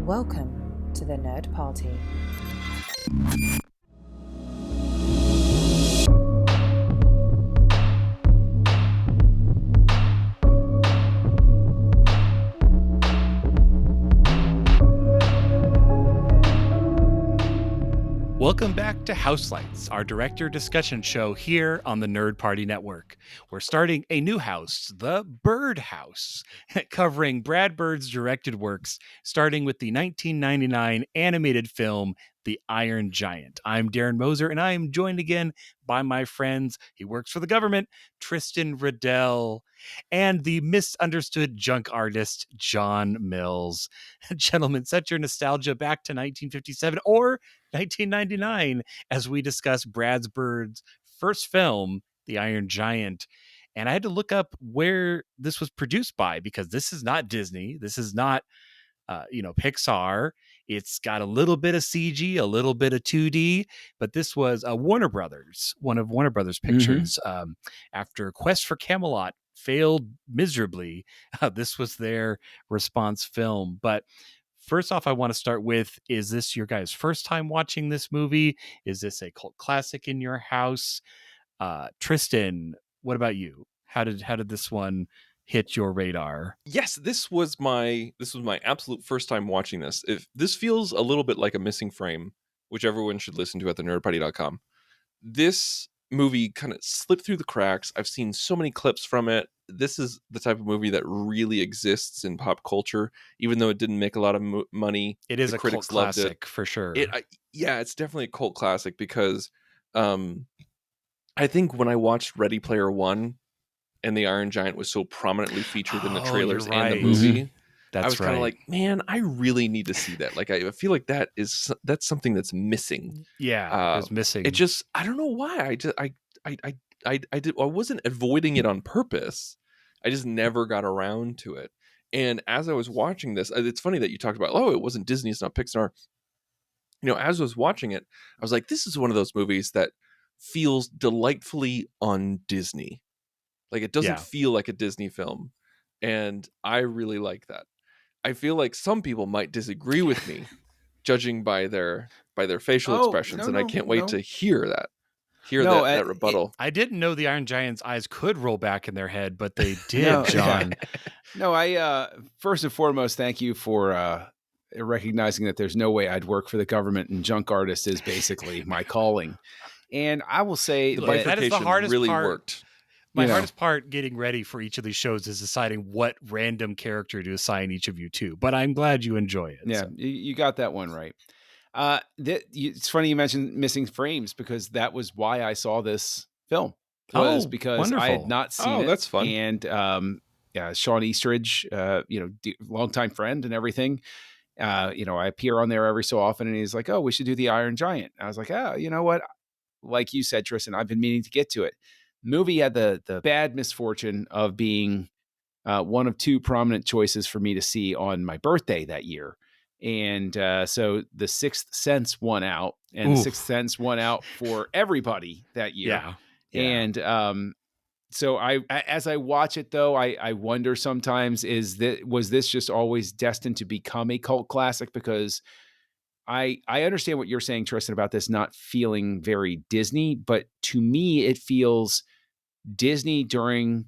Welcome to the Nerd Party. Welcome back to Houselights, our director discussion show here on the Nerd Party Network. We're starting a new house, the Bird House, covering Brad Bird's directed works, starting with the 1999 animated film, The Iron Giant. I'm Darren Moser, and I am joined again by my friends. He works for the government, Tristan Riddell, and the misunderstood junk artist, John Mills. Gentlemen, set your nostalgia back to 1957 or 1999 as we discuss Brad Bird's first film, The Iron Giant. And I had to look up where this was produced by because this is not Disney. This is not, Pixar. It's got a little bit of CG, a little bit of 2D, but this was Warner Brothers, one of Warner Brothers Pictures. After Quest for Camelot failed miserably, this was their response film. But first off, I want to start with, is this your guys' first time watching this movie? Is this a cult classic in your house? Tristan, what about you? How did this one hit your radar? Yes, this was my absolute first time watching this. If this feels a little bit like a missing frame, which everyone should listen to at thenerdparty.com. This movie kind of slipped through the cracks. I've seen so many clips from it. This is the type of movie that really exists in pop culture, even though it didn't make a lot of money. It is a cult classic for sure. It's definitely a cult classic because I think when I watched Ready Player One and the Iron Giant was so prominently featured in the trailers and the movie, I was kind of like, man, I really need to see that. Like, I feel like that's something that's missing. Yeah, it's missing. It just, I don't know why. I wasn't avoiding it on purpose. I just never got around to it. And as I was watching this, it's funny that you talked about, it wasn't Disney, it's not Pixar. As I was watching it, I was like, this is one of those movies that feels delightfully on Disney. Like, it doesn't feel like a Disney film. And I really like that. I feel like some people might disagree with me, judging by their facial expressions, and I can't wait to hear that. That rebuttal. I didn't know the Iron Giant's eyes could roll back in their head, but they did, John. No, I first and foremost, thank you for recognizing that there's no way I'd work for the government, and junk artist is basically my calling. And I will say that is the hardest really part. Worked. My hardest part getting ready for each of these shows is deciding what random character to assign each of you to. But I'm glad you enjoy it. Yeah, so. You got that one right. It's funny you mentioned missing frames because that was why I saw this film. Because wonderful. I had not seen it. Oh, that's fun. And Sean Eastridge, longtime friend and everything. I appear on there every so often, and he's like, "Oh, we should do the Iron Giant." I was like, "Oh, you know what? Like you said, Tristan, I've been meaning to get to it." Movie had the bad misfortune of being one of two prominent choices for me to see on my birthday that year. And so The Sixth Sense won out, and The Sixth Sense won out for everybody that year. Yeah. And so as I watch it, though, I wonder sometimes, was this just always destined to become a cult classic? Because I understand what you're saying, Tristan, about this not feeling very Disney, but to me, it feels Disney during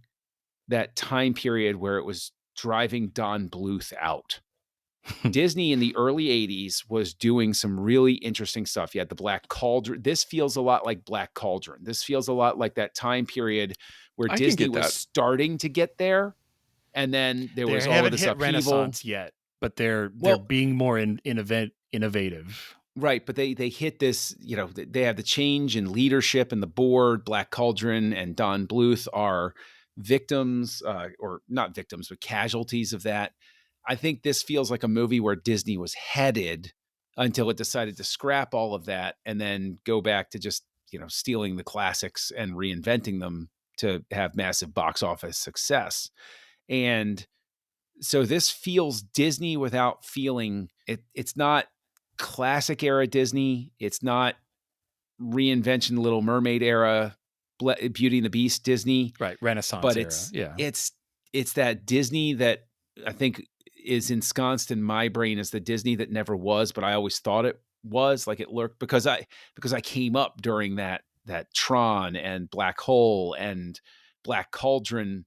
that time period where it was driving Don Bluth out. Disney in the early 80s was doing some really interesting stuff. You had the Black Cauldron. This feels a lot like Black Cauldron. This feels a lot like that time period where Disney was starting to get there. And then there was all of this upheaval. Renaissance yet, but they're being more innovative. Right, but they hit this, they have the change in leadership and the board. Black Cauldron and Don Bluth are victims, or not victims, but casualties of that. I think this feels like a movie where Disney was headed until it decided to scrap all of that and then go back to just, stealing the classics and reinventing them to have massive box office success. And so this feels Disney without feeling it. It's not classic era Disney. It's not reinvention Little Mermaid era, Beauty and the Beast Disney. Right, Renaissance but era. It's that Disney that I think is ensconced in my brain as the Disney that never was, but I always thought it was, like it lurked because I came up during that Tron and Black Hole and Black Cauldron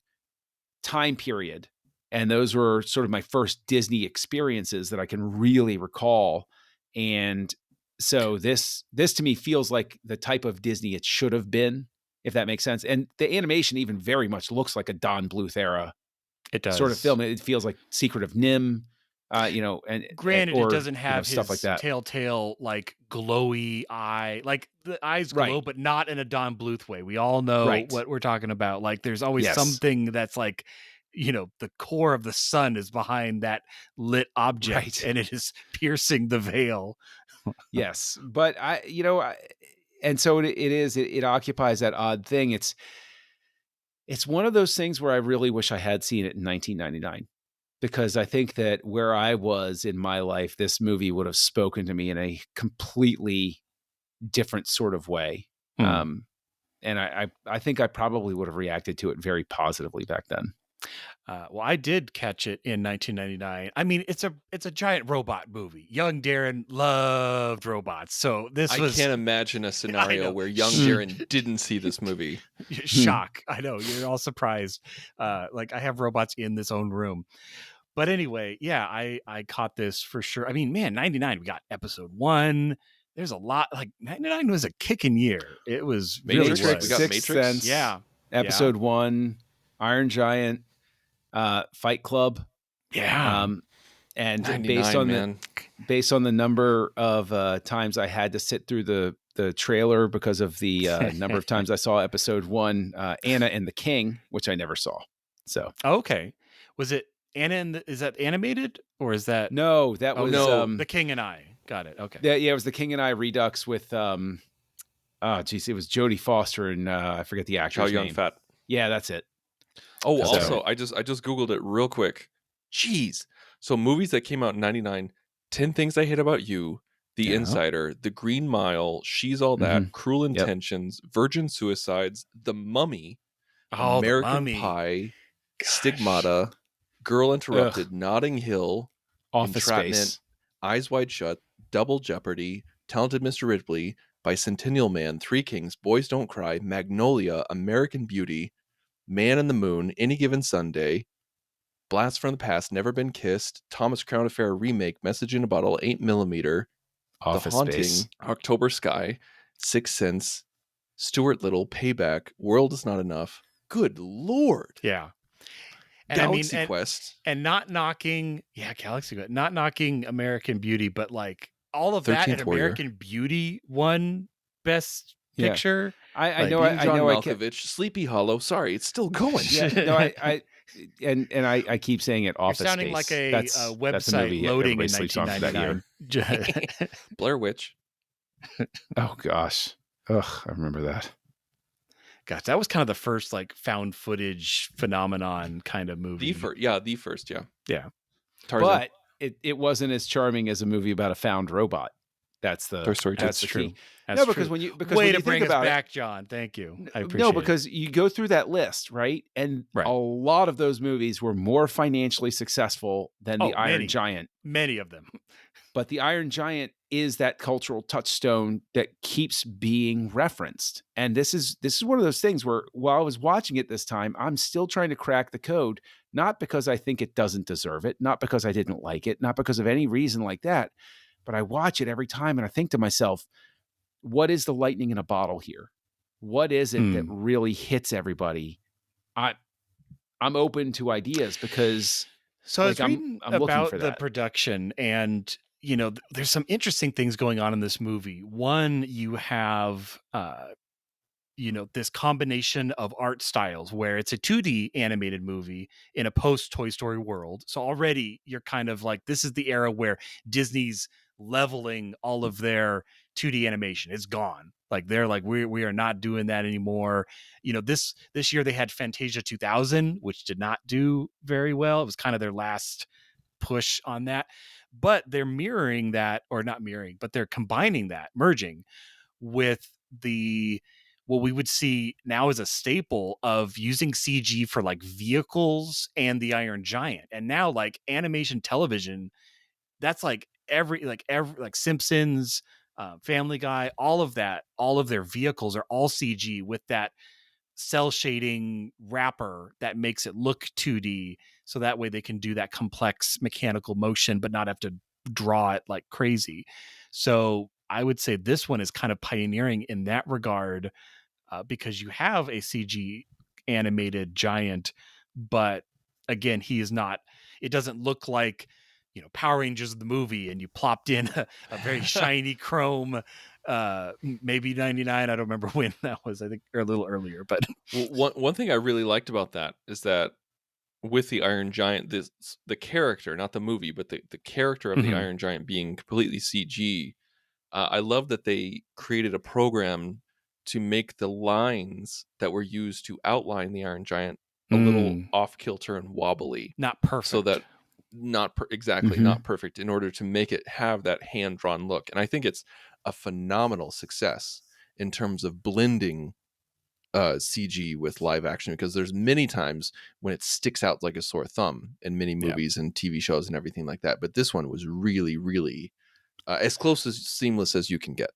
time period. And those were sort of my first Disney experiences that I can really recall. And so this to me feels like the type of Disney it should have been, if that makes sense. And the animation even very much looks like a Don Bluth era It does. sort of film. It feels like Secret of Nim, and Granted, it doesn't have stuff like his that. telltale like glowy eye. Like the eyes glow, Right. but not in a Don Bluth way. We all know Right. what we're talking about. Like there's always Yes. something that's like, the core of the sun is behind that lit object, Right. and it is piercing the veil. Yes, but and so it occupies that odd thing. It's one of those things where I really wish I had seen it in 1999, because I think that where I was in my life, this movie would have spoken to me in a completely different sort of way. And I think I probably would have reacted to it very positively back then. Well, I did catch it in 1999. I mean, it's a giant robot movie. Young Darren loved robots, so I can't imagine a scenario where young Darren didn't see this movie. Shock! I know, you're all surprised. Like I have robots in this own room, but anyway, yeah, I caught this for sure. I mean, man, 99. We got episode 1. There's a lot. Like 99 was a kicking year. It was Matrix. really was. We got Sixth Matrix. Sense, Yeah. Episode 1, Iron Giant, Fight Club. Yeah. And 99, based on the number of times I had to sit through the trailer because of the number of times I saw episode 1, Anna and the King, which I never saw. So okay, was it Anna and is that animated or is that no? That was The King and I. Got it. Okay. It was the King and I Redux with it was Jodie Foster and I forget the actor's Chow name. Yun-fat. Yeah, that's it. Oh, also, I just Googled it real quick. Jeez. So movies that came out in 99, 10 Things I Hate About You, The Insider, The Green Mile, She's All That, Cruel Intentions, Virgin Suicides, The Mummy, American Pie, Stigmata, Girl Interrupted, Notting Hill, Office Entrapment, Space, Eyes Wide Shut, Double Jeopardy, Talented Mr. Ripley, Bicentennial Man, Three Kings, Boys Don't Cry, Magnolia, American Beauty, Man in the Moon, Any Given Sunday, Blast from the Past, Never Been Kissed, Thomas Crown Affair Remake, Message in a Bottle, 8mm, Office The Haunting, Space, October Sky, Sixth Sense, Stuart Little, Payback, World Is Not Enough. Good Lord. Yeah. And Galaxy Quest. And not knocking, Galaxy Quest, not knocking American Beauty, but like all of that and American Beauty won Best Picture. I know. I John know. Malkovich, Sleepy Hollow. Sorry, it's still going. I keep saying it. Office You're sounding Space. like a website that's a movie loading in sleeps on for that year. Blair Witch. Oh gosh, ugh, I remember that. Gosh, that was kind of the first like found footage phenomenon kind of movie. The first. Yeah. Tarzan. But it wasn't as charming as a movie about a found robot. That's the Toy Story 2. That's the true. key. That's because true. when you Way to think bring us about back, John. Thank you. I appreciate no, because you go through that list, right? And a lot of those movies were more financially successful than the Iron Giant. Many of them. But the Iron Giant is that cultural touchstone that keeps being referenced. And this is one of those things where while I was watching it this time, I'm still trying to crack the code, not because I think it doesn't deserve it, not because I didn't like it, not because of any reason like that. But I watch it every time and I think to myself, what is the lightning in a bottle here? What is it that really hits everybody? I'm open to ideas because I was reading I'm looking about for the that. production and there's some interesting things going on in this movie. One, you have this combination of art styles where it's a 2D animated movie in a post Toy Story world. So already you're kind of like, this is the era where Disney's leveling all of their 2D animation. It's gone. Like they're like, we are not doing that anymore. This year they had Fantasia 2000, which did not do very well. It was kind of their last push on that, but they're mirroring that, or not mirroring, but they're combining that, merging with the what we would see now is a staple of using CG for like vehicles and the Iron Giant. And now like animation television, that's like every like Simpsons, Family Guy, all of that, all of their vehicles are all CG with that cell shading wrapper that makes it look 2D. So that way they can do that complex mechanical motion, but not have to draw it like crazy. So I would say this one is kind of pioneering in that regard, because you have a CG animated giant, but again, he is not. It doesn't look like Power Rangers the movie, and you plopped in a very shiny chrome, maybe 99. I don't remember when that was. I think or a little earlier, but Well, one thing I really liked about that is that with the Iron Giant, the character, not the movie, but the character of the Mhm. Iron Giant being completely CG. I love that they created a program to make the lines that were used to outline the Iron Giant a little off kilter and wobbly, not so perfect. that exactly not perfect, in order to make it have that hand drawn look. And I think it's a phenomenal success in terms of blending CG with live action, because there's many times when it sticks out like a sore thumb in many Yeah. movies and TV shows and everything like that. But this one was really, really as close as seamless as you can get.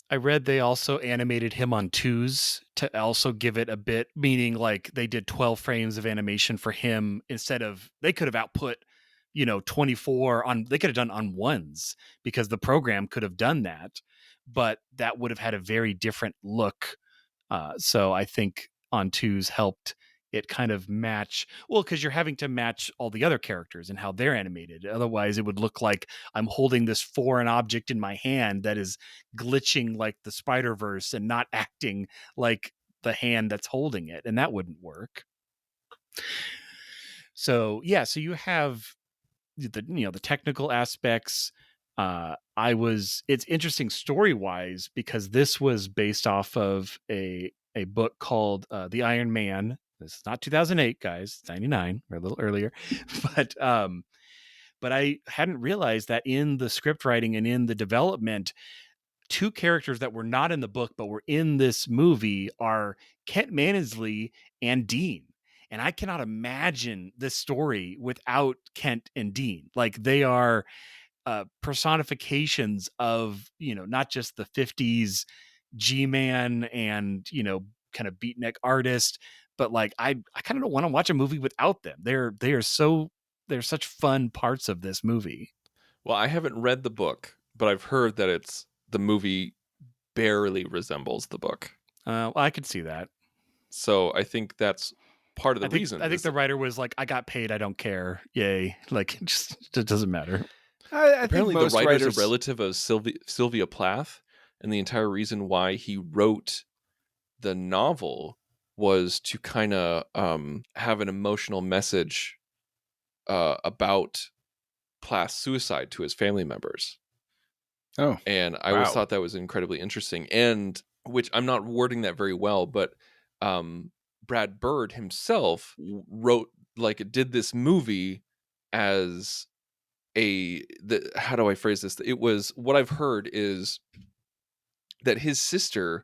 I read they also animated him on twos to also give it a bit, meaning like they did 12 frames of animation for him instead of, they could have output 24 on, they could have done on ones because the program could have done that, but that would have had a very different look. So I think on twos helped it kind of match, well, because you're having to match all the other characters and how they're animated. Otherwise, it would look like I'm holding this foreign object in my hand that is glitching like the Spider-Verse and not acting like the hand that's holding it, and that wouldn't work. So yeah, so you have the technical aspects. It's interesting story wise because this was based off of a book called The Iron Man. This is not 2008, guys. It's 99 or a little earlier. But I hadn't realized that in the script writing and in the development, two characters that were not in the book but were in this movie are Kent Mansley and Dean. And I cannot imagine this story without Kent and Dean. Like they are personifications of, not just the 50s G-Man and, kind of beatnik artist, but like I kind of don't want to watch a movie without them. They're such fun parts of this movie. Well, I haven't read the book, but I've heard that the movie barely resembles the book. Well, I could see that. So I think that's part of the reason. I think the writer was like, I got paid, I don't care. Yay. Like it doesn't matter. I apparently think most the writer's writers... a relative of Sylvia Plath, and the entire reason why he wrote the novel was to kind of have an emotional message about Plath's suicide to his family members. Oh, and I always thought that was incredibly interesting, and which I'm not wording that very well, but Brad Bird himself did this movie as how do I phrase this? It was, what I've heard is that his sister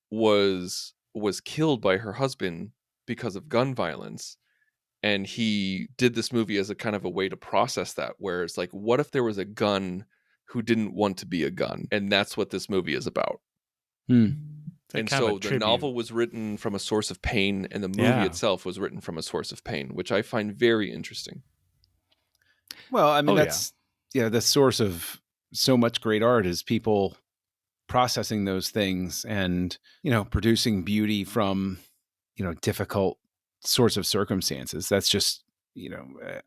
was killed by her husband because of gun violence, and he did this movie as a kind of a way to process that, where it's like, what if there was a gun who didn't want to be a gun? And that's what this movie is about. And so the novel was written from a source of pain, and the movie itself was written from a source of pain, which I find very interesting. Well, I mean, that's the source of so much great art is people processing those things and, producing beauty from, difficult sorts of circumstances. That's just,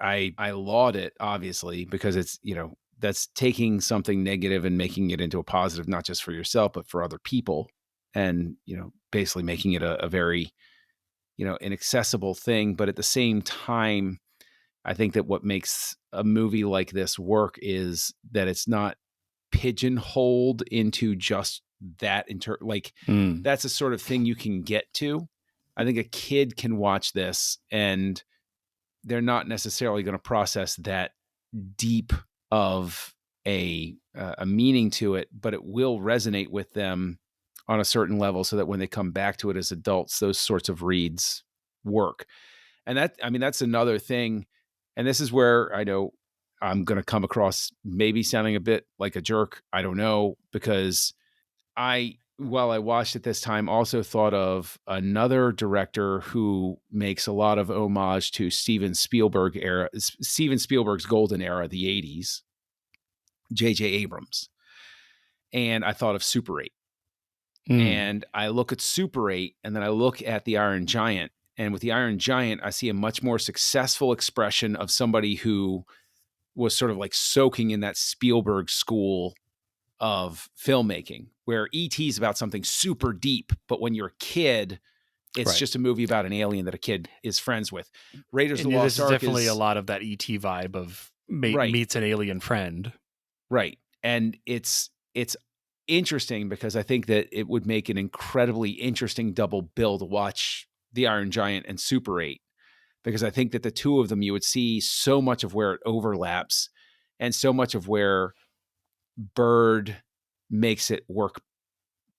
I laud it, obviously, because it's, that's taking something negative and making it into a positive, not just for yourself, but for other people. And, basically making it a very, inaccessible thing. But at the same time, I think that what makes a movie like this work is that it's not pigeonholed into just that. That's a sort of thing you can get to. I think a kid can watch this and they're not necessarily going to process that deep of a meaning to it, but it will resonate with them on a certain level so that when they come back to it as adults, those sorts of reads work. And that's another thing. And this is where I know I'm going to come across maybe sounding a bit like a jerk. I don't know, because while I watched it this time, also thought of another director who makes a lot of homage to Steven Spielberg's golden era, the 80s, J.J. Abrams. And I thought of Super 8. And I look at Super 8 and then I look at the Iron Giant. And with the Iron Giant, I see a much more successful expression of somebody who was sort of like soaking in that Spielberg school of filmmaking, where E.T. is about something super deep, but when you're a kid, it's just a movie about an alien that a kid is friends with. Raiders of the Lost Ark is definitely a lot of that ET vibe of meets an alien friend. Right. And it's interesting because I think that it would make an incredibly interesting double bill to watch The Iron Giant and Super 8, because I think that the two of them, you would see so much of where it overlaps and so much of where Bird makes it work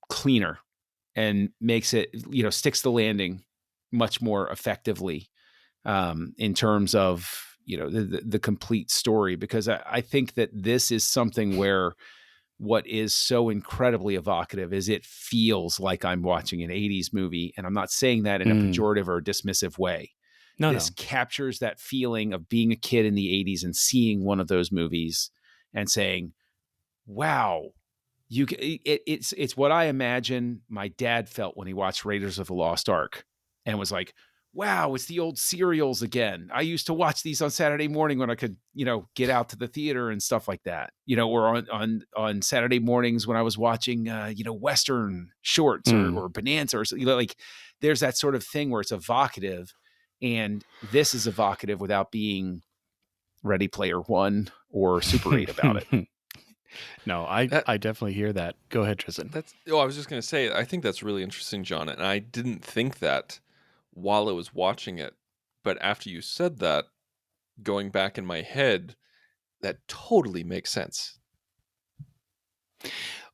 cleaner and makes it, sticks the landing much more effectively in terms of, the complete story. Because I think that this is something where what is so incredibly evocative is it feels like I'm watching an 80s movie. And I'm not saying that in a pejorative or dismissive way. This captures that feeling of being a kid in the 80s and seeing one of those movies and saying, wow, it's what I imagine my dad felt when he watched Raiders of the Lost Ark and was like, wow, it's the old serials again. I used to watch these on Saturday morning when I could, get out to the theater and stuff like that, or on Saturday mornings when I was watching, Western shorts or Bonanza or like there's that sort of thing where it's evocative, and this is evocative without being Ready Player One or Super 8 about it. No, I definitely hear that. Go ahead, Tristan. I was just going to say, I think that's really interesting, John. And I didn't think that while I was watching it. But after you said that, going back in my head, that totally makes sense.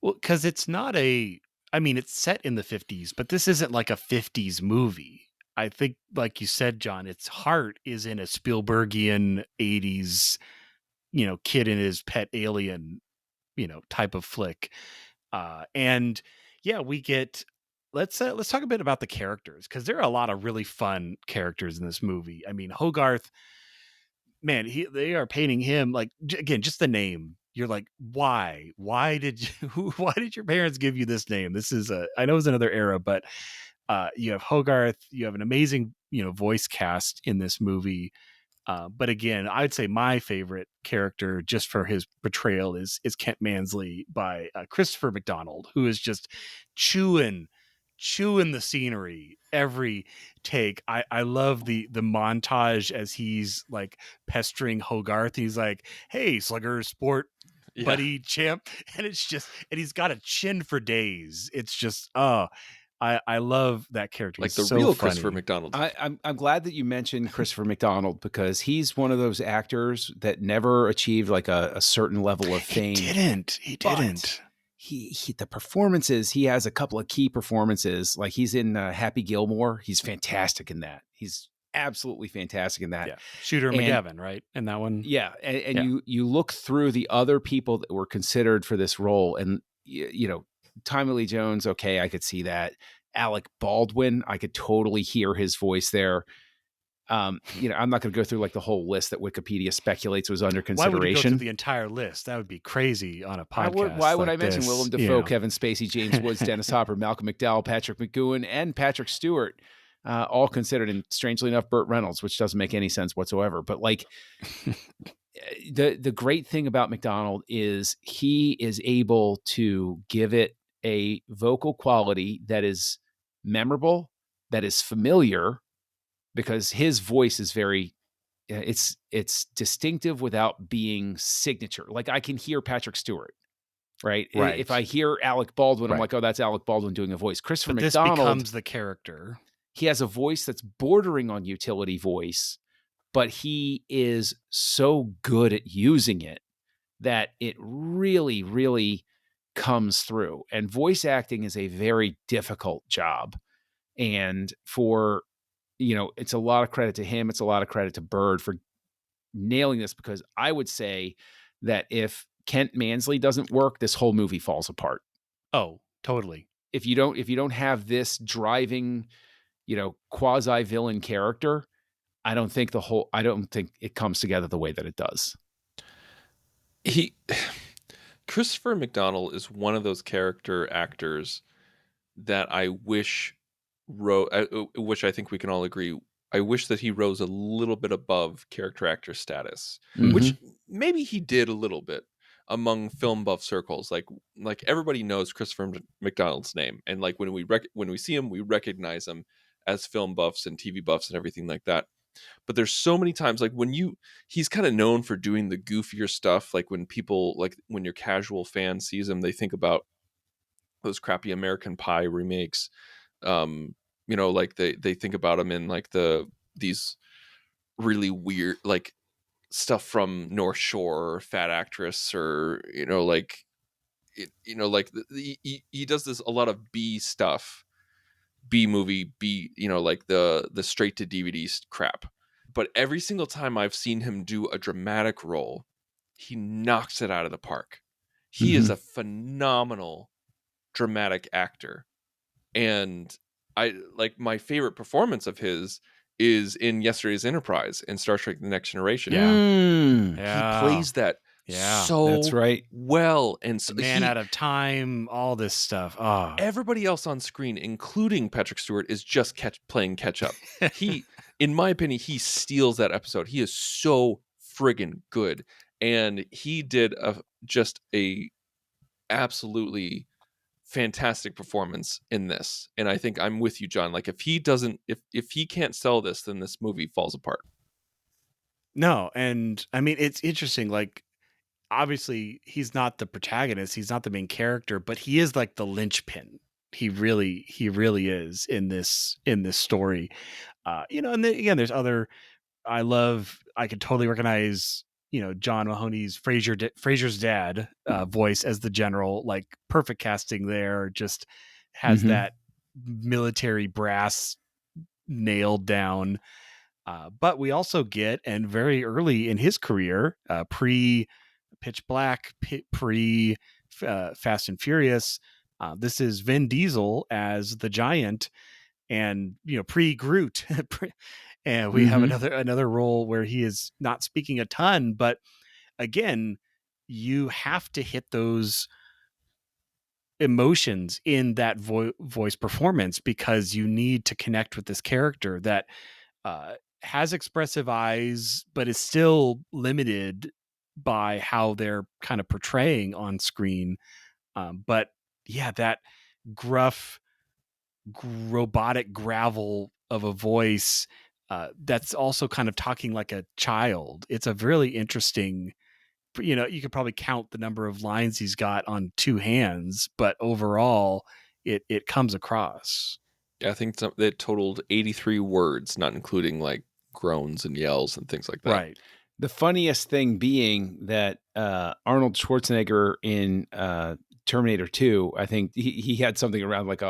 Well, because it's not it's set in the 50s, but this isn't like a 50s movie. I think, like you said, John, its heart is in a Spielbergian 80s, kid and his pet alien, type of flick. And yeah, we get, let's talk a bit about the characters, because there are a lot of really fun characters in this movie. I mean, Hogarth, man, they are painting him like, again, just the name. You're like, why did your parents give you this name? This is I know it's another era, but you have Hogarth, you have an amazing, voice cast in this movie. But again, I'd say my favorite character, just for his portrayal, is Kent Mansley by Christopher McDonald, who is just chewing the scenery every take. I love the montage as he's like pestering Hogarth. He's like, "Hey, slugger, sport, buddy, champ," and he's got a chin for days. It's just I love that character. Like he's the so real funny. Christopher McDonald. I'm glad that you mentioned Christopher McDonald, because he's one of those actors that never achieved like a certain level of fame. He didn't. He the performances, he has a couple of key performances. Like he's in Happy Gilmore. He's fantastic in that. He's absolutely fantastic in that. Yeah. Shooter McGavin, right? In that one. Yeah. And you look through the other people that were considered for this role, and Tommy Lee Jones, okay, I could see that. Alec Baldwin, I could totally hear his voice there. I'm not going to go through like the whole list that Wikipedia speculates was under consideration. Why would you go through the entire list? That would be crazy on a podcast. Why would like I mention this, Willem Dafoe, Kevin Spacey, James Woods, Dennis Hopper, Malcolm McDowell, Patrick McGowan, and Patrick Stewart, all considered, and strangely enough, Burt Reynolds, which doesn't make any sense whatsoever. But like the great thing about McDonald is he is able to give it a vocal quality that is memorable, that is familiar, because his voice is very, it's distinctive without being signature. Like I can hear Patrick Stewart, right? If I hear Alec Baldwin, I'm like, oh, that's Alec Baldwin doing a voice. Christopher McDonald, this becomes the character. He has a voice that's bordering on utility voice, but he is so good at using it that it really, really comes through. And voice acting is a very difficult job. And for, it's a lot of credit to him. It's a lot of credit to Bird for nailing this, because I would say that if Kent Mansley doesn't work, this whole movie falls apart. Oh, totally. If you don't have this driving, quasi villain character, I don't think it comes together the way that it does. Christopher McDonald is one of those character actors that I wish which I think we can all agree, I wish that he rose a little bit above character actor status, which maybe he did a little bit among film buff circles. Like everybody knows Christopher McDonald's name, and like when we see him, we recognize him as film buffs and TV buffs and everything like that. But there's so many times, like he's kind of known for doing the goofier stuff. Like when your casual fan sees him, they think about those crappy American Pie remakes. Like they think about him in like these really weird, like stuff from North Shore or Fat Actress, or he does this a lot of B stuff, B movie, B, like the straight to DVD crap. But every single time I've seen him do a dramatic role, he knocks it out of the park. He is a phenomenal dramatic actor. And I like, my favorite performance of his is in Yesterday's Enterprise in Star Trek The Next Generation. He plays that so that's right. well. And so Man Out of Time, all this stuff. Oh. Everybody else on screen, including Patrick Stewart, is just playing catch up. In my opinion, he steals that episode. He is so friggin' good. And he did just a absolutely fantastic performance in this. And I think I'm with you, John. Like if he can't sell this, then this movie falls apart. No, and I mean, it's interesting. Like, obviously, he's not the protagonist, he's not the main character, but he is like the linchpin. He really is in this story. And then again, there's other. I could totally recognize, John Mahoney's Frasier's dad voice as the general. Like, perfect casting there. Just has that military brass nailed down. But we also get, and very early in his career, pre Pitch Black, pre Fast and Furious, this is Vin Diesel as the Giant, and pre Groot. And we have another role where he is not speaking a ton, but again, you have to hit those emotions in that voice performance, because you need to connect with this character that has expressive eyes, but is still limited by how they're kind of portraying on screen. But yeah, that gruff, robotic gravel of a voice that's also kind of talking like a child. It's a really interesting, you could probably count the number of lines he's got on two hands, but overall it comes across. I think that totaled 83 words, not including like groans and yells and things like that. Right. The funniest thing being that Arnold Schwarzenegger in Terminator 2, I think he had something around like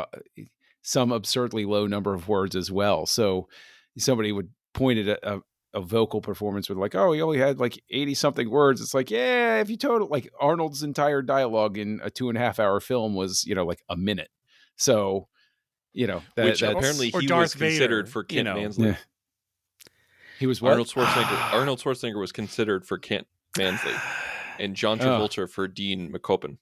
some absurdly low number of words as well. So somebody would point at a vocal performance with like, oh, he only had like 80 something words. It's like, yeah, if you total like Arnold's entire dialogue in a 2.5 hour film was, like a minute. So, which apparently he was considered for Kent Mansley. Yeah. He was what? Arnold Schwarzenegger was considered for Kent Mansley, and John Travolta for Dean McCopen.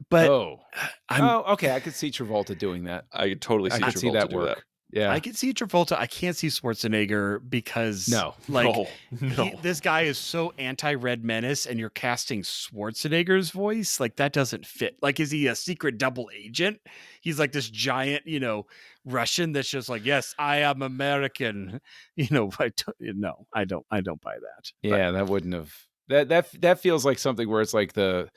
But okay, I could see Travolta doing that. I could totally see Travolta do that. Yeah, I can see Travolta. I can't see Schwarzenegger because no. This guy is so anti-Red Menace, and you're casting Schwarzenegger's voice. Like, that doesn't fit. Like, is he a secret double agent? He's like this giant, Russian that's just like, yes, I am American. No, I don't buy that. Yeah, that wouldn't have. That feels like something where it's like the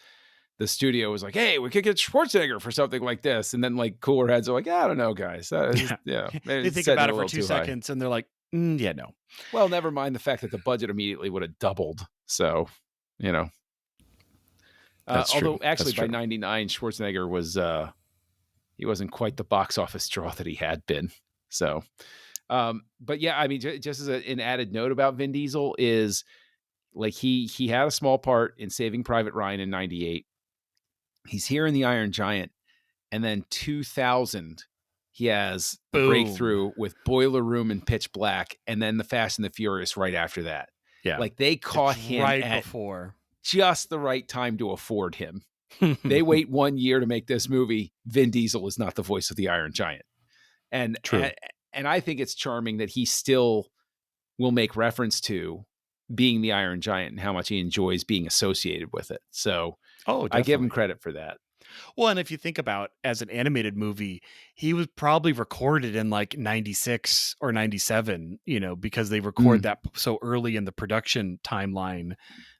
studio was like, hey, we could get Schwarzenegger for something like this. And then like cooler heads are like, I don't know, guys. They think about it for 2 seconds and they're like, yeah, no. Well, never mind the fact that the budget immediately would have doubled. So, That's Although true. actually That's by true. 99, Schwarzenegger was he wasn't quite the box office draw that he had been. So, but yeah, I mean, just as an added note about Vin Diesel is like he had a small part in Saving Private Ryan in 98. He's here in The Iron Giant, and then 2000 he has the Boom. breakthrough with Boiler Room and Pitch Black, and then The Fast and the Furious right after that. Yeah. Like they caught It's him right at before. just the right time to afford him. They wait 1 year to make this movie. Vin Diesel is not the voice of the Iron Giant. And True. and I think it's charming that he still will make reference to being the Iron Giant and how much he enjoys being associated with it. So Oh, I give him definitely. credit for that. Well, and if you think about as an animated movie, he was probably recorded in like 96 or 97, because they record that so early in the production timeline.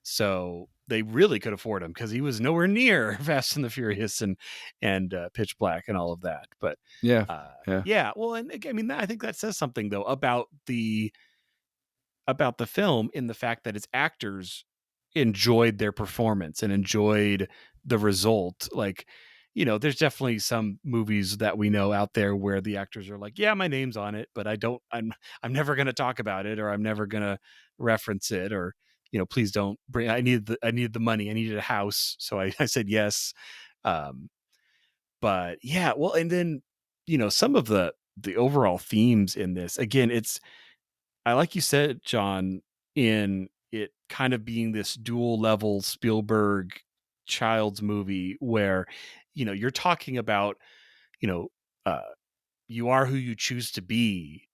So they really could afford him because he was nowhere near Fast and the Furious and Pitch Black and all of that. But Yeah. Yeah. yeah, well, and I mean, I think that says something though about the film in the fact that its actors enjoyed their performance and enjoyed the result. Like, there's definitely some movies that we know out there where the actors are like, yeah, my name's on it, but I'm never going to talk about it, or I'm never going to reference it, or, please don't bring, I needed the money. I needed a house. So I said yes. But yeah, well, and then, some of the overall themes in this, again, I like you said, John, in it kind of being this dual level Spielberg child's movie where, you're talking about, you know, uh, you are who you choose to be,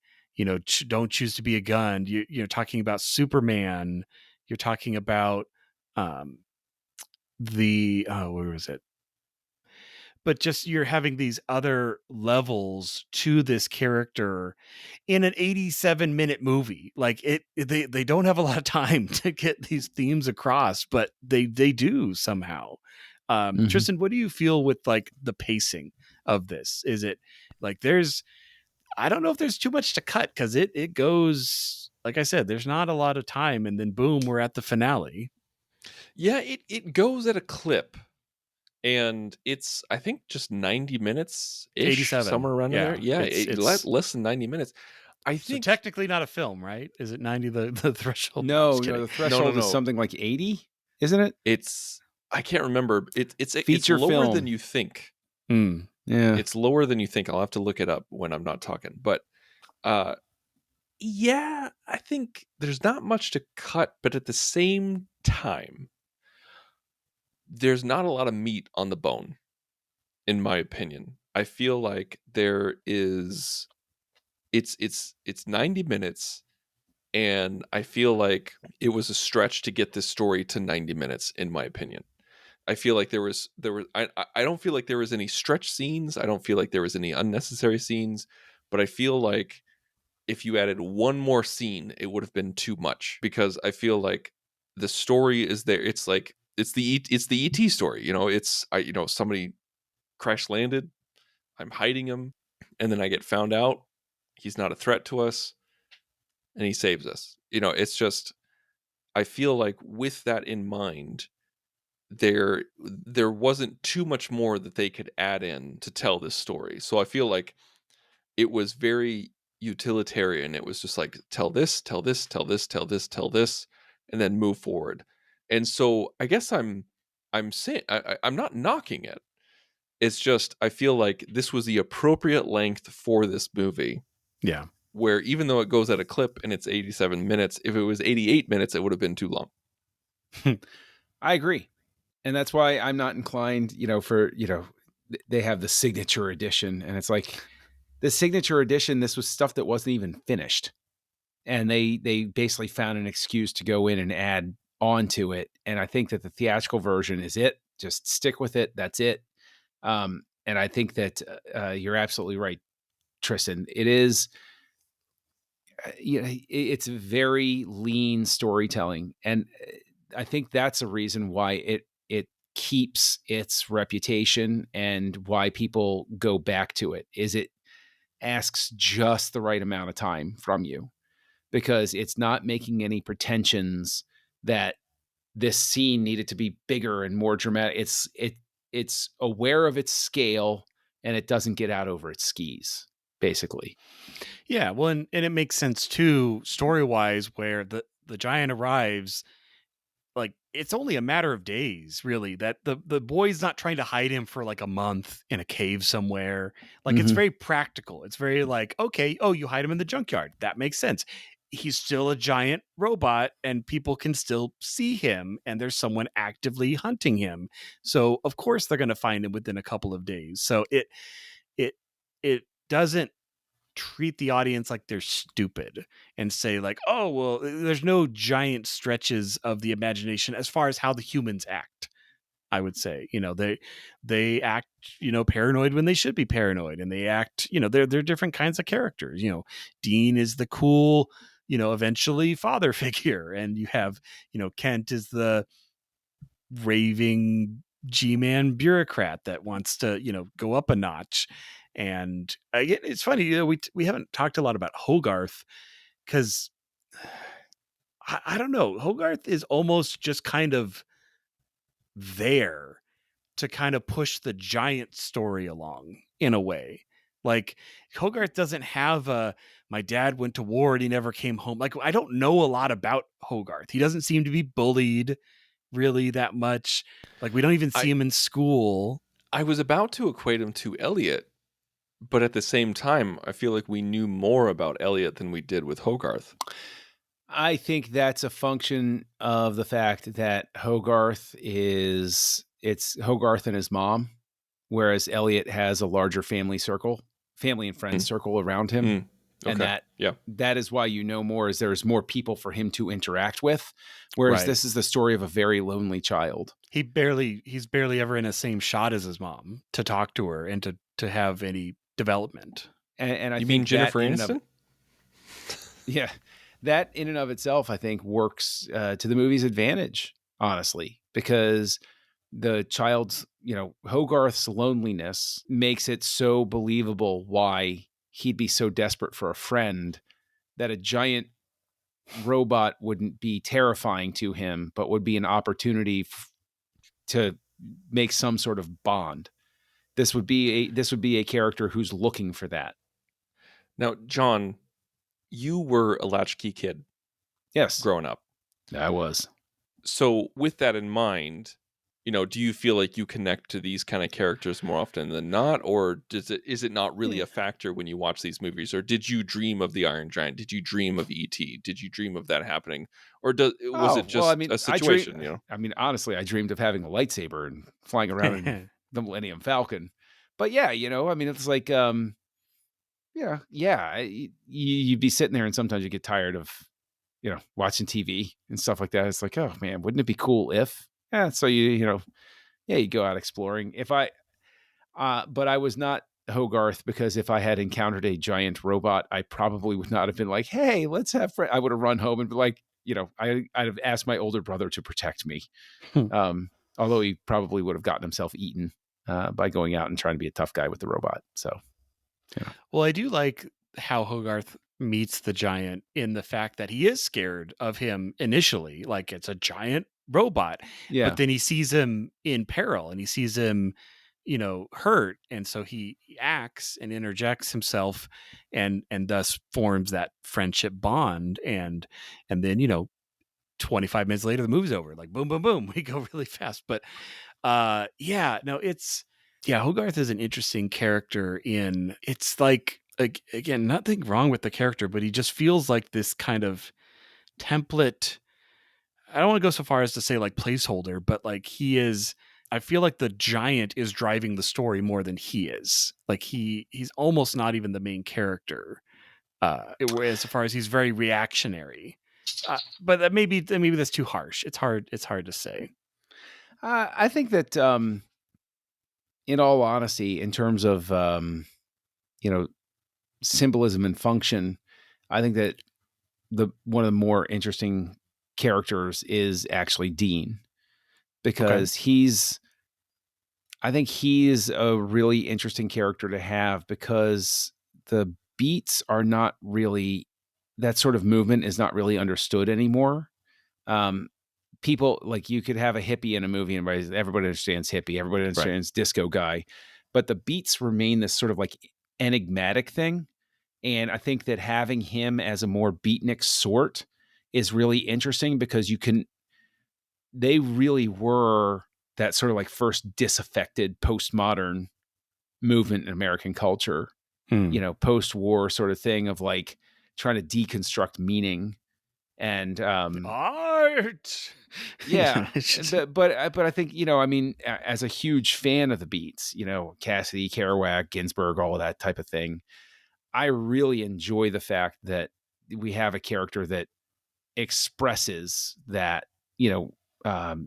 don't choose to be a gun. You're talking about Superman. You're talking about um, where was it? But just you're having these other levels to this character in an 87-minute movie. Like they don't have a lot of time to get these themes across, but they do somehow. Tristan, what do you feel with like the pacing of this? Is it like I don't know if there's too much to cut, because it goes, like I said, there's not a lot of time, and then boom, we're at the finale. Yeah, it goes at a clip. And it's, I think, just 90 minutes ish, 87. somewhere around in there. Yeah. Yeah, It's less than 90 minutes. I so think. technically not a film, right? Is it 90 the threshold? No, Just kidding. the threshold is something like 80, isn't it? It's, I can't remember. It's Feature lower film. than you think. Yeah. It's lower than you think. I'll have to look it up when I'm not talking. But yeah, I think there's not much to cut, but at the same time, there's not a lot of meat on the bone, in my opinion. I feel like there is, it's 90 minutes, and I feel like it was a stretch to get this story to 90 minutes, in my opinion. I feel like there was I don't feel like there was any stretch scenes. I don't feel like there was any unnecessary scenes, but I feel like if you added one more scene, it would have been too much, because I feel like the story is there. It's like it's the ET story, it's somebody crash landed, I'm hiding him, and then I get found out. He's not a threat to us, and he saves us. It's just, I feel like with that in mind, there wasn't too much more that they could add in to tell this story. So I feel like it was very utilitarian. It was just like, tell this, tell this, tell this, tell this, tell this, and then move forward. And so I guess I'm saying, I'm not knocking it. It's just, I feel like this was the appropriate length for this movie. Yeah. Where even though it goes at a clip and it's 87 minutes, if it was 88 minutes, it would have been too long. I agree. And that's why I'm not inclined, they have the signature edition, and it's like the signature edition, this was stuff that wasn't even finished. And they basically found an excuse to go in and add onto it. And I think that the theatrical version is it. Just stick with it. That's it. And I think that you're absolutely right, Tristan. It is, it's very lean storytelling, and I think that's a reason why it keeps its reputation and why people go back to it. Is it asks just the right amount of time from you, because it's not making any pretensions that this scene needed to be bigger and more dramatic. It's aware of its scale, and it doesn't get out over its skis, basically. Yeah, well, and it makes sense too, story wise, where the giant arrives. Like, it's only a matter of days, really, that the boy's not trying to hide him for like a month in a cave somewhere. Like, it's Mhm. very practical. It's very like, okay, oh, you hide him in the junkyard. That makes sense. He's still a giant robot and people can still see him and there's someone actively hunting him. So of course they're going to find him within a couple of days. So it it doesn't treat the audience like they're stupid and say like, oh, well, there's no giant stretches of the imagination as far as how the humans act. I would say, they act, paranoid when they should be paranoid, and they act, they're different kinds of characters. Dean is the cool, eventually father figure, and you have, Kent is the raving G-man bureaucrat that wants to, go up a notch. And again, it's funny, we haven't talked a lot about Hogarth because I don't know, Hogarth is almost just kind of there to kind of push the giant story along in a way. Like, Hogarth doesn't have my dad went to war and he never came home. Like, I don't know a lot about Hogarth. He doesn't seem to be bullied really that much. Like, we don't even see I him in school. I was about to equate him to Elliot, but at the same time, I feel like we knew more about Elliot than we did with Hogarth. I think that's a function of the fact that it's Hogarth and his mom, whereas Elliot has a larger family and friends Mm. circle around him. Mm. And Okay. Yeah. that is why more is there's more people for him to interact with. Whereas Right. this is the story of a very lonely child. He's barely ever in the same shot as his mom to talk to her and to have any development. And I You think mean that Jennifer in and of- Aniston? yeah, that in and of itself, I think works to the movie's advantage, honestly, because the child's, Hogarth's loneliness makes it so believable why he'd be so desperate for a friend that a giant robot wouldn't be terrifying to him, but would be an opportunity to make some sort of bond. This would be a character who's looking for that. Now, John, you were a latchkey kid Yes, growing up. I was. So, with that in mind, do you feel like you connect to these kind of characters more often than not, or is it not really a factor when you watch these movies? Or did you dream of the Iron Giant? Did you dream of ET? Did you dream of that happening, or was it just a situation? Honestly, I dreamed of having a lightsaber and flying around in the Millennium Falcon. But yeah, it's like, you'd be sitting there and sometimes you get tired of, watching TV and stuff like that. It's like, oh man, wouldn't it be cool if? Yeah, so you go out exploring. But I was not Hogarth, because if I had encountered a giant robot, I probably would not have been like, hey, let's have friends. I would have run home and be like, I'd have asked my older brother to protect me. Although he probably would have gotten himself eaten by going out and trying to be a tough guy with the robot. So, Well, I do like how Hogarth meets the giant in the fact that he is scared of him initially, like it's a giant robot, yeah. but then he sees him in peril and he sees him, hurt, and so he acts and interjects himself, and thus forms that friendship bond, and then 25 minutes later the movie's over, like boom boom boom, we go really fast. But Hogarth is an interesting character. It's like again, nothing wrong with the character, but he just feels like this kind of template. I don't want to go so far as to say like placeholder, but like he is. I feel like the giant is driving the story more than he is. Like he's almost not even the main character. As far as he's very reactionary. But maybe that's too harsh. It's hard to say. I think that, in all honesty, in terms of, symbolism and function, I think that one of the more interesting characters is actually Dean, because I think he's a really interesting character to have, because the beats are not really, that sort of movement is not really understood anymore. people like you could have a hippie in a movie and everybody understands hippie, everybody understands disco guy, but the beats remain this sort of like enigmatic thing. And I think that having him as a more beatnik sort is really interesting because they really were that sort of like first disaffected postmodern movement in American culture, post-war sort of thing of like trying to deconstruct meaning and art. yeah. It's just- But I think, I mean, as a huge fan of the Beats, Cassidy, Kerouac, Ginsberg, all of that type of thing, I really enjoy the fact that we have a character that expresses that,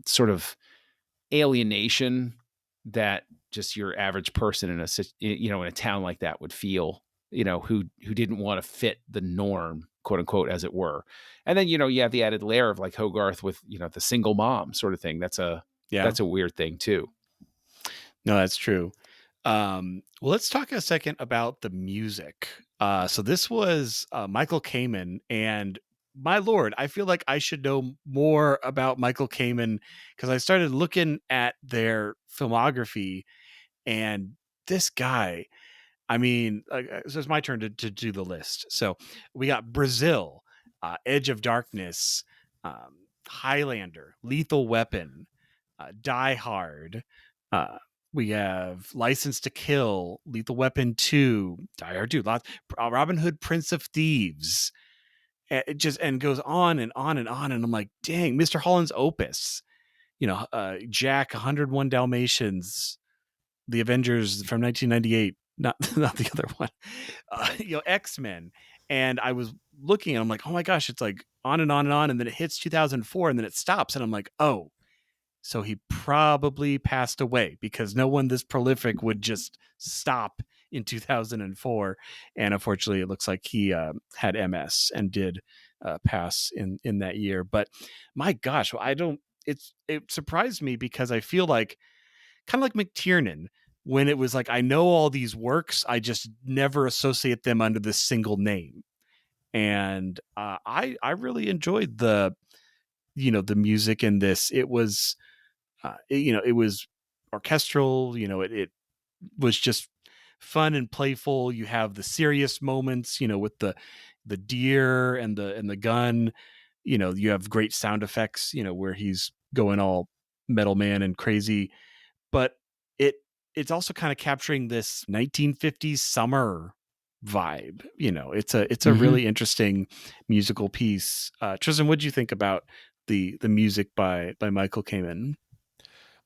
sort of alienation that just your average person in a town like that would feel, who didn't want to fit the norm, quote unquote, as it were. And then, you have the added layer of like Hogarth with, the single mom sort of thing. That's a weird thing too. No, that's true. Well, let's talk a second about the music. So this was Michael Kamen, and my lord, I feel like I should know more about Michael Kamen because I started looking at their filmography, and this guy, I mean, so it's my turn to do the list. So we got Brazil, Edge of Darkness, Highlander, Lethal Weapon, Die Hard. Uh, we have License to Kill, Lethal Weapon 2, Die Hard 2, Robin Hood, Prince of Thieves. It just and goes on and on and on. And I'm like, dang, Mr. Holland's Opus, Jack, 101 Dalmatians, The Avengers from 1998, not not the other one, X-Men. And I was looking and I'm like, oh my gosh, it's like on and on and on. And then it hits 2004 and then it stops. And I'm like, oh, so he probably passed away because no one this prolific would just stop in 2004. And unfortunately, it looks like he had MS and did pass in that year. But my gosh, it surprised me because I feel like kind of like McTiernan when it was like, I know all these works, I just never associate them under this single name. And I really enjoyed the music in this. It was it was orchestral, it was just fun and playful. You have the serious moments, with the deer and the gun. You have great sound effects, where he's going all Metal Man and crazy. But it's also kind of capturing this 1950s summer vibe. It's a really interesting musical piece. Tristan, what do you think about the music by Michael Kamen?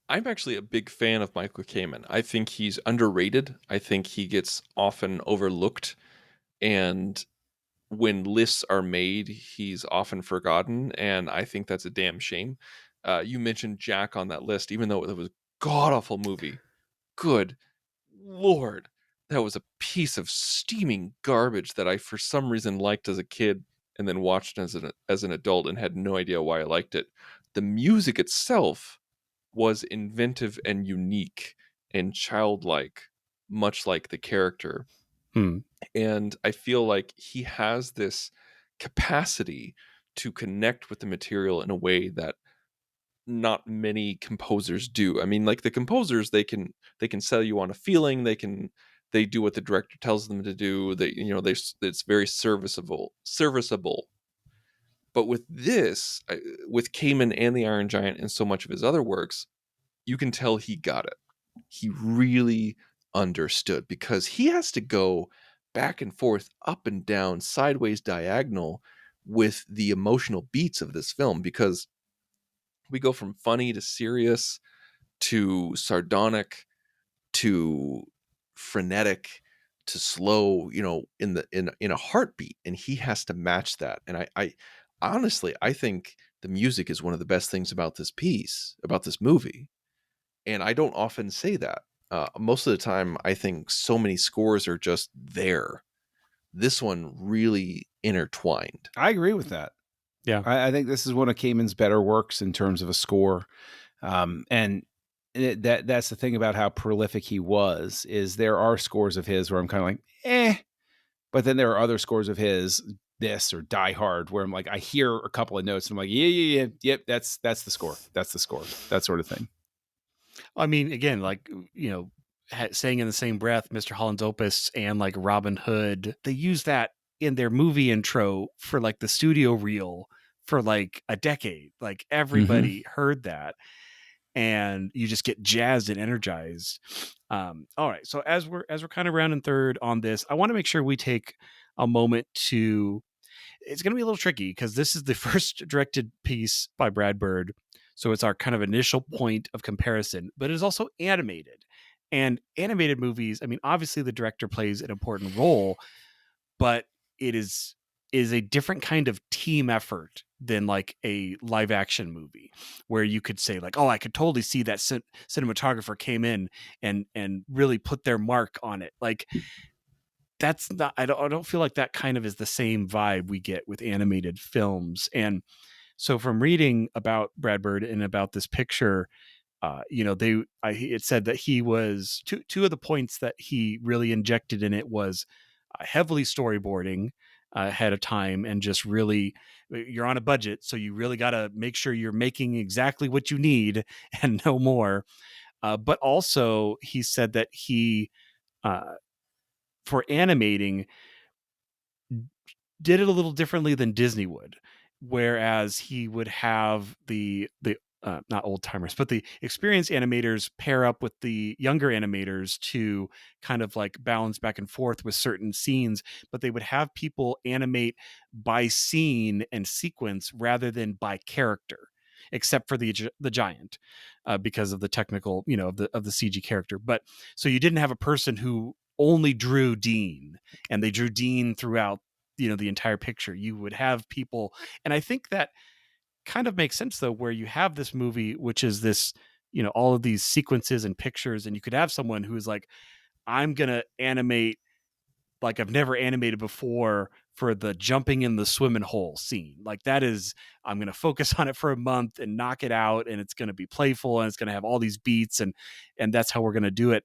I'm actually a big fan of Michael Kamen. I think he's underrated. I think he gets often overlooked. And when lists are made, he's often forgotten. And I think that's a damn shame. You mentioned Jack on that list, even though it was a god awful movie. Good Lord. That was a piece of steaming garbage that I, for some reason, liked as a kid and then watched as an adult and had no idea why I liked it. The music itself was inventive and unique and childlike, much like the character. And I feel like he has this capacity to connect with the material in a way that not many composers do. I mean, like the composers, they can sell you on a feeling. They do what the director tells them to do. It's very serviceable. But with this, with Kamen and the Iron Giant and so much of his other works, you can tell he got it. He really understood because he has to go back and forth, up and down, sideways, diagonal with the emotional beats of this film because we go from funny to serious to sardonic to frenetic to slow, in a heartbeat, and he has to match that. And I honestly, I think the music is one of the best things about this movie. And I don't often say that. Most of the time, I think so many scores are just there. This one really intertwined. I agree with that. Yeah. I think this is one of Kamen's better works in terms of a score. And that's the thing about how prolific he was, is there are scores of his where I'm kind of like, but then there are other scores of his this or Die Hard, where I'm like, I hear a couple of notes and I'm like, yeah, yep, that's the score, that sort of thing. I mean, again, like, saying in the same breath, Mr. Holland's Opus and like Robin Hood, they use that in their movie intro for like the studio reel for like a decade. Like everybody heard that, and you just get jazzed and energized. All right, so as we're kind of rounding third on this, I want to make sure we take a moment to. It's going to be a little tricky because this is the first directed piece by Brad Bird. So it's our kind of initial point of comparison, but it is also animated. And animated movies, I mean, obviously the director plays an important role, but it is a different kind of team effort than like a live action movie where you could say like, oh, I could totally see that cinematographer came in and really put their mark on it. Like, that's not, I don't feel like that kind of is the same vibe we get with animated films. And so from reading about Brad Bird and about this picture, it said that he was two of the points that he really injected in it was heavily storyboarding ahead of time, and just really, you're on a budget, so you really got to make sure you're making exactly what you need and no more. But also he said that he, for animating, did it a little differently than Disney would, whereas he would have the not old timers, but the experienced animators pair up with the younger animators to kind of like balance back and forth with certain scenes, but they would have people animate by scene and sequence rather than by character, except for the giant, because of the technical, of the CG character. But so you didn't have a person who only drew Dean and they drew Dean throughout the entire picture. You would have people, and I think that kind of makes sense though, where you have this movie which is this, all of these sequences and pictures, and you could have someone who's like, I'm gonna animate like I've never animated before for the jumping in the swimming hole scene. Like that is, I'm going to focus on it for a month and knock it out, and it's going to be playful and it's going to have all these beats, and that's how we're going to do it.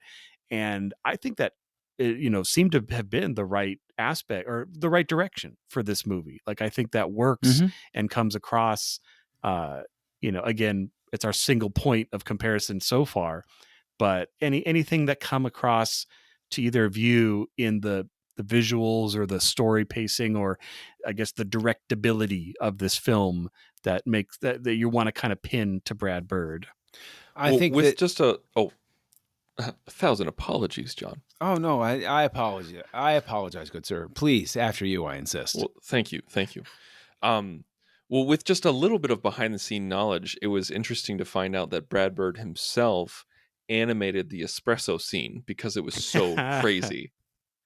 And I think that it, seemed to have been the right aspect or the right direction for this movie. Like I think that works and comes across, again, it's our single point of comparison so far, but anything that come across to either of you in the visuals or the story pacing, or I guess the directability of this film that makes that you want to kind of pin to Brad Bird? I think with that just a 1,000 apologies, John. Oh no, I apologize. I apologize, good sir. Please, after you, I insist. Well, thank you. Well, with just a little bit of behind the scene knowledge, it was interesting to find out that Brad Bird himself animated the espresso scene because it was so crazy.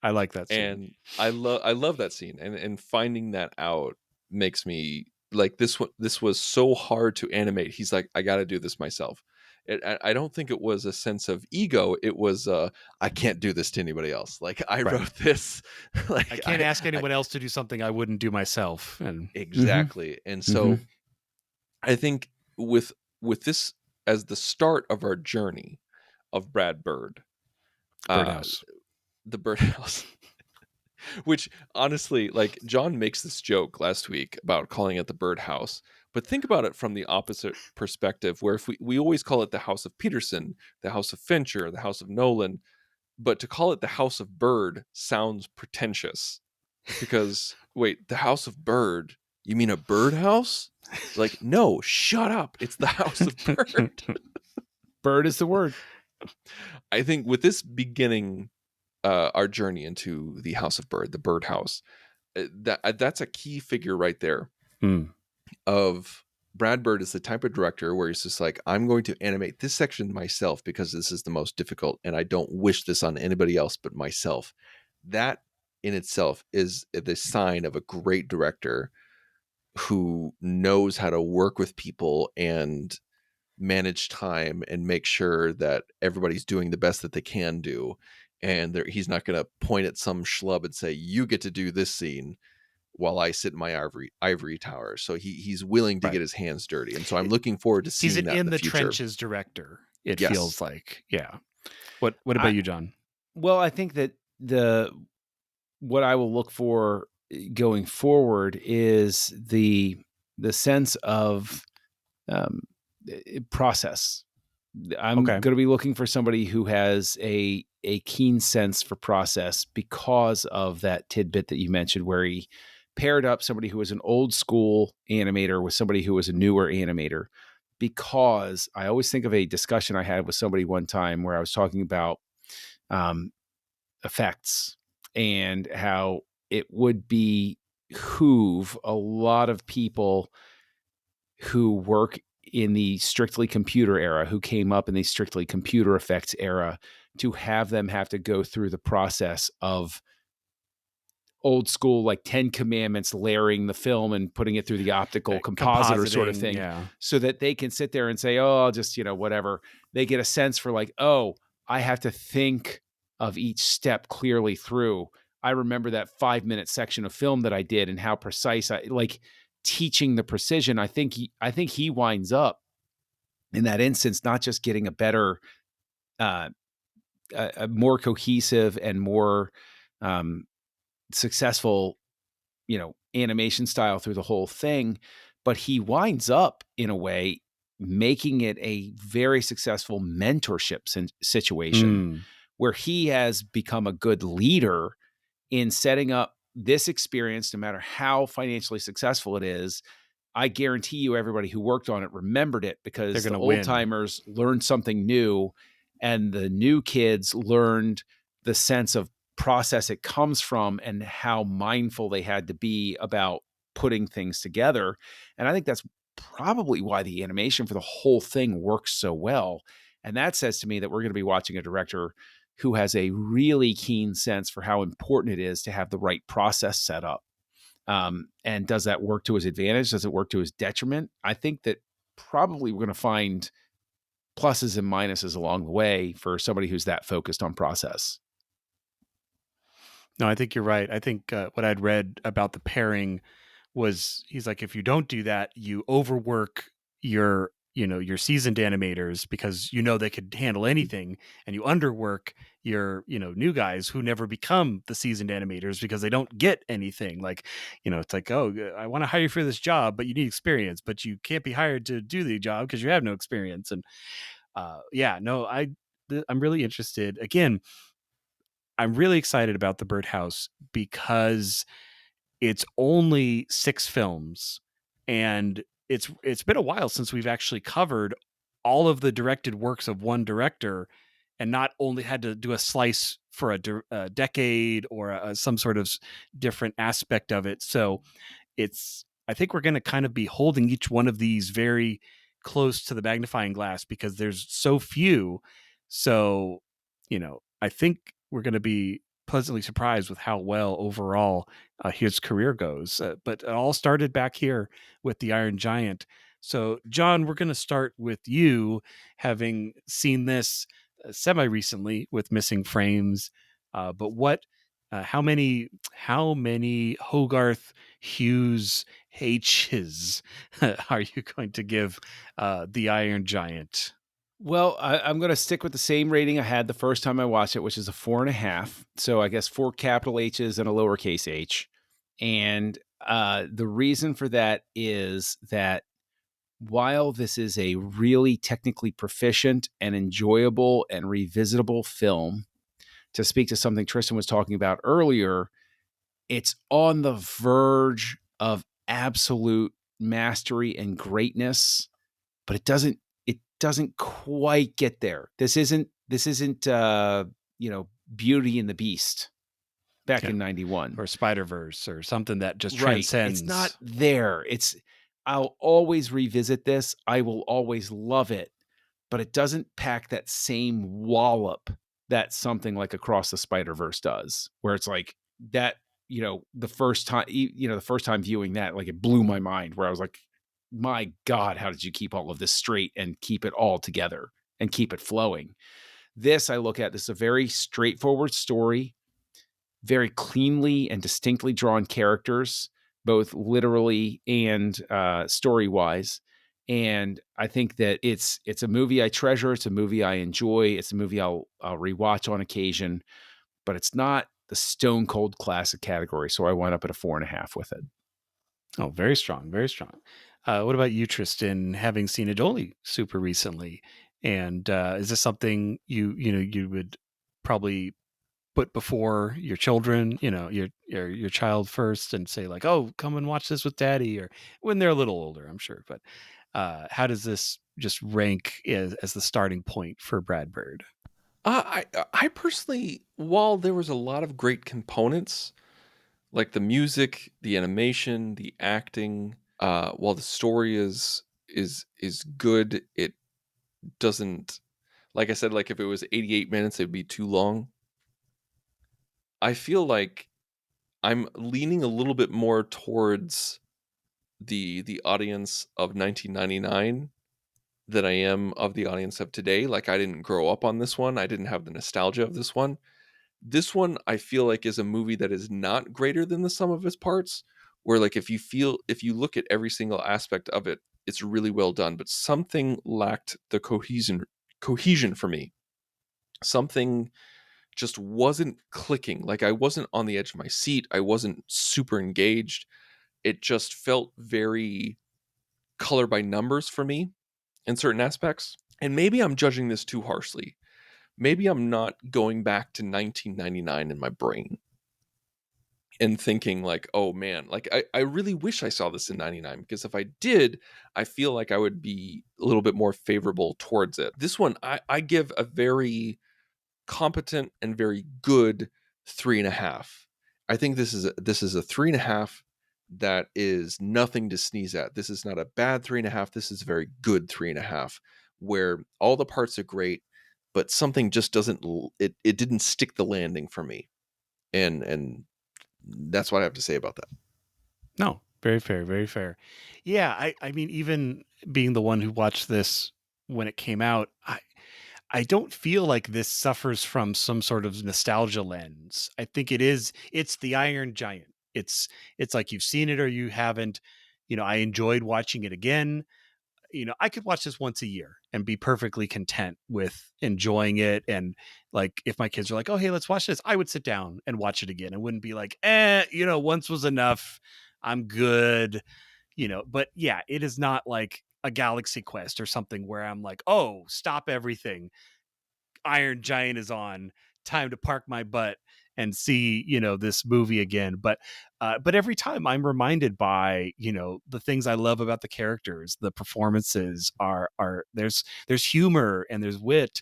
I like that scene. And I love that scene, and finding that out makes me like, this was so hard to animate. He's like, I got to do this myself. I don't think it was a sense of ego. It was I can't do this to anybody else. Like I wrote this. Like I can't ask anyone else to do something I wouldn't do myself. And exactly. And so I think with this as the start of our journey of Brad Bird, Birdhouse, the Birdhouse. Which honestly, like, John makes this joke last week about calling it the Birdhouse, but think about it from the opposite perspective, where if we always call it the House of Peterson, the House of Fincher, the House of Nolan, but to call it the House of Bird sounds pretentious, because wait, the House of Bird, you mean a birdhouse? Like, no, shut up, it's the House of Bird. Bird is the word. I think with this beginning our journey into the House of Bird, the Birdhouse, that's a key figure right there. Of Brad Bird is the type of director where he's just like, I'm going to animate this section myself because this is the most difficult, and I don't wish this on anybody else but myself. That in itself is the sign of a great director who knows how to work with people and manage time and make sure that everybody's doing the best that they can do. And he's not going to point at some schlub and say, you get to do this scene while I sit in my ivory tower. So he's willing to get his hands dirty. And so I'm looking forward to seeing he's that in the future. trenches director. It feels like, yeah. What about you, John? Well, I think that what I will look for going forward is the sense of process. I'm Okay. going to be looking for somebody who has a keen sense for process because of that tidbit that you mentioned, where he paired up somebody who was an old school animator with somebody who was a newer animator. Because I always think of a discussion I had with somebody one time where I was talking about um, effects and how it would behoove a lot of people who work in the strictly computer era, who came up in the strictly computer effects era, to have them have to go through the process of old school, like 10 commandments, layering the film and putting it through the optical compositor sort of Compositing, thing, yeah. so that they can sit there and say, oh, I'll just, whatever. They get a sense for like, oh, I have to think of each step clearly through. I remember that 5-minute section of film that I did and how precise I like teaching the precision. I think he winds up in that instance, not just getting a better, uh, a more cohesive and more um, successful, animation style through the whole thing, but he winds up in a way making it a very successful mentorship situation Mm. where he has become a good leader in setting up this experience, no matter how financially successful it is. I guarantee you everybody who worked on it remembered it, They're because going the to old win. timers learned something new and the new kids learned the sense of process it comes from and how mindful they had to be about putting things together. And I think that's probably why the animation for the whole thing works so well. And that says to me that we're going to be watching a director who has a really keen sense for how important it is to have the right process set up. And does that work to his advantage? Does it work to his detriment? I think that probably we're going to find pluses and minuses along the way for somebody who's that focused on process. No, I think you're right. I think what I'd read about the pairing was he's like, if you don't do that, you overwork your seasoned animators because they could handle anything, and you underwork your new guys who never become the seasoned animators because they don't get anything. Like, it's like, oh, I want to hire you for this job, but you need experience, but you can't be hired to do the job because you have no experience. And yeah, no, I'm really interested. Again, I'm really excited about the Birdhouse because it's only 6 films, and it's been a while since we've actually covered all of the directed works of one director, and not only had to do a slice for a decade or some sort of different aspect of it. So I think we're going to kind of be holding each one of these very close to the magnifying glass because there's so few. So, I think we're going to be pleasantly surprised with how well overall his career goes. But it all started back here with the Iron Giant. So, John, we're going to start with you, having seen this semi recently with Missing Frames. But how many Hogarth Hughes H's are you going to give the Iron Giant? Well, I'm going to stick with the same rating I had the first time I watched it, which is a 4.5. So I guess 4 capital H's and a lowercase h. And the reason for that is that while this is a really technically proficient and enjoyable and revisitable film, to speak to something Tristan was talking about earlier, it's on the verge of absolute mastery and greatness, but it doesn't quite get there. This isn't Beauty and the Beast back Yeah. in 91. Or Spider-Verse or something that just Right. transcends. It's not there. I'll always revisit this. I will always love it, but it doesn't pack that same wallop that something like Across the Spider-Verse does, where it's like that, the first time viewing that, like it blew my mind, where I was like, my God, how did you keep all of this straight and keep it all together and keep it flowing? This is a very straightforward story, very cleanly and distinctly drawn characters, both literally and story wise. And I think that it's a movie I treasure. It's a movie I enjoy. It's a movie I'll rewatch on occasion. But it's not stone cold classic category. So I went up at a 4.5 with it. Oh, very strong, very strong. What about you, Tristan? Having seen it only super recently, and is this something you would probably put before your children? Your child first, and say like, "Oh, come and watch this with Daddy," or when they're a little older, I'm sure. But how does this just rank as the starting point for Brad Bird? I personally, while there was a lot of great components, like the music, the animation, the acting, while the story is good, it doesn't, like I said, like if it was 88 minutes, it'd be too long. I feel like I'm leaning a little bit more towards the audience of 1999 than I am of the audience of today. Like I didn't grow up on this one. I didn't have the nostalgia of this one. This one I feel like is a movie that is not greater than the sum of its parts, where like if you look at every single aspect of it, it's really well done, but something lacked the cohesion for me. Something just wasn't clicking. Like I wasn't on the edge of my seat. I wasn't super engaged. It just felt very color by numbers for me in certain aspects. And maybe I'm judging this too harshly. Maybe I'm not going back to 1999 in my brain and thinking like, oh man, like I really wish I saw this in 99, because if I did, I feel like I would be a little bit more favorable towards it. This one, I give a very competent and very good 3.5. I think this is a 3.5 that is nothing to sneeze at. This is not a bad 3.5. This is a very good 3.5, where all the parts are great, but something just doesn't. It didn't stick the landing for me, and that's what I have to say about that. No, very fair, very fair. Yeah, I mean, even being the one who watched this when it came out, I don't feel like this suffers from some sort of nostalgia lens. I think it's the Iron Giant. It's like you've seen it or you haven't. I enjoyed watching it again. I could watch this once a year and be perfectly content with enjoying it. And like, if my kids are like, "Oh, hey, let's watch this," I would sit down and watch it again. I wouldn't be like, once was enough. I'm good. But yeah, it is not like a Galaxy Quest or something where I'm like, "Oh, stop everything. Iron Giant is on. Time to park my butt and see, this movie again." But every time I'm reminded by, the things I love about the characters. The performances are there's humor and there's wit,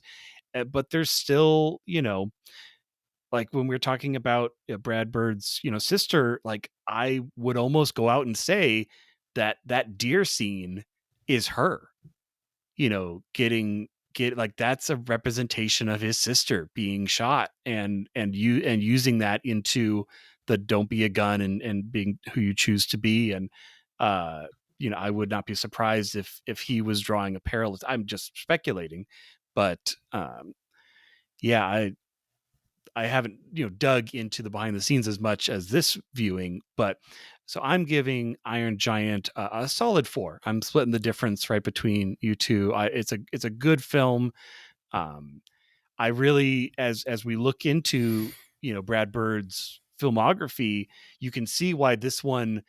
but there's still, like when we're talking about Brad Bird's, sister, like I would almost go out and say that deer scene is her, get like that's a representation of his sister being shot, and using that into the don't be a gun, and being who you choose to be. And uh I would not be surprised if he was drawing a parallel. I'm just speculating, but yeah, I haven't dug into the behind the scenes as much as this viewing, but so I'm giving Iron Giant a solid 4. I'm splitting the difference right between you two. It's a good film. Um, I really, as we look into Brad Bird's filmography, you can see why this one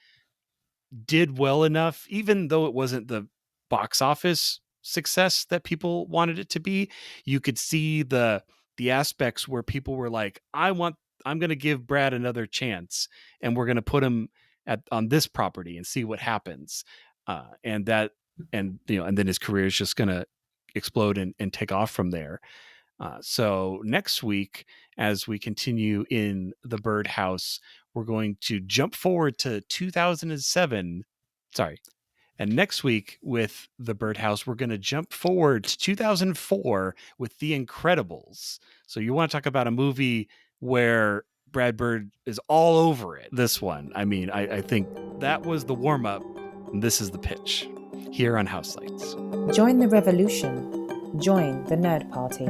did well enough, even though it wasn't the box office success that people wanted it to be. You could see the aspects where people were like, I'm going to give Brad another chance, and we're going to put him on this property and see what happens. And that, and then his career is just going to explode and take off from there. So next week, as we continue in the Birdhouse, we're going to jump forward to 2007. Sorry. And next week with the Birdhouse, we're going to jump forward to 2004 with The Incredibles. So you want to talk about a movie where Brad Bird is all over it. This one, I mean, I think that was the warm up. And this is the pitch here on Houselights. Join the revolution. Join the Nerd Party.